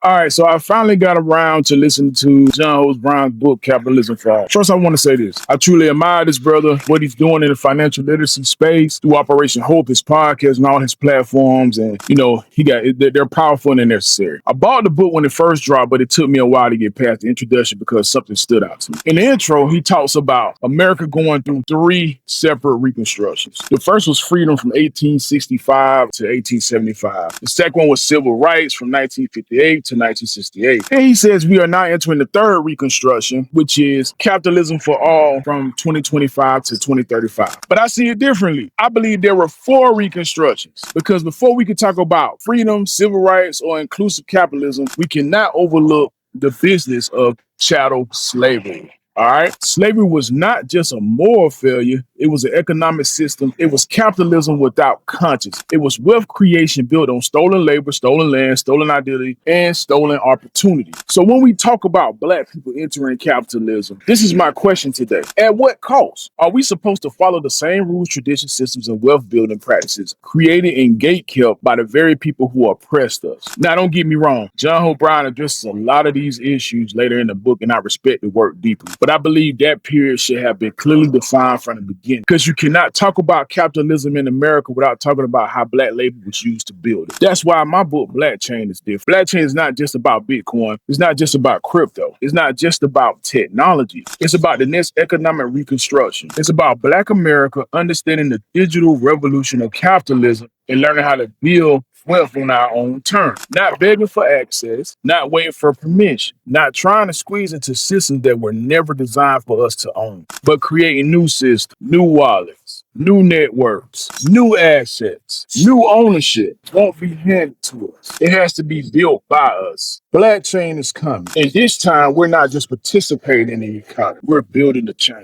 All right, so I finally got around to listen to John Hope Brown's book, Capitalism for All. First, I want to say this. I truly admire this brother, what he's doing in the financial literacy space through Operation Hope, his podcast, and all his platforms. And, they're powerful and they're necessary. I bought the book when it first dropped, but it took me a while to get past the introduction because something stood out to me. In the intro, he talks about America going through three separate reconstructions. The first was freedom from 1865 to 1875. The second one was civil rights from 1958 to 1968. And he says we are now entering the third reconstruction, which is capitalism for all from 2025 to 2035. But I see it differently. I believe there were four reconstructions because before we can talk about freedom, civil rights, or inclusive capitalism, we cannot overlook the business of chattel slavery. All right. Slavery was not just a moral failure. It was an economic system. It was capitalism without conscience. It was wealth creation built on stolen labor, stolen land, stolen identity, and stolen opportunity. So when we talk about Black people entering capitalism, this is my question today. At what cost? Are we supposed to follow the same rules, traditions, systems, and wealth building practices created and gatekept by the very people who oppressed us? Now, don't get me wrong. John Hope Brown addresses a lot of these issues later in the book, and I respect the work deeply. But I believe that period should have been clearly defined from the beginning because you cannot talk about capitalism in America without talking about how Black labor was used to build it. That's why my book, BLACKCHAIN, is different. BLACKCHAIN is not just about Bitcoin. It's not just about crypto. It's not just about technology. It's about the next economic reconstruction. It's about Black America understanding the digital revolution of capitalism and learning how to build wealth on our own terms, not begging for access, not waiting for permission, not trying to squeeze into systems that were never designed for us to own, but creating new systems, new wallets, new networks, new assets, new ownership won't be handed to us. It has to be built by us. BLACKCHAIN is coming. And this time, we're not just participating in the economy, we're building the chain.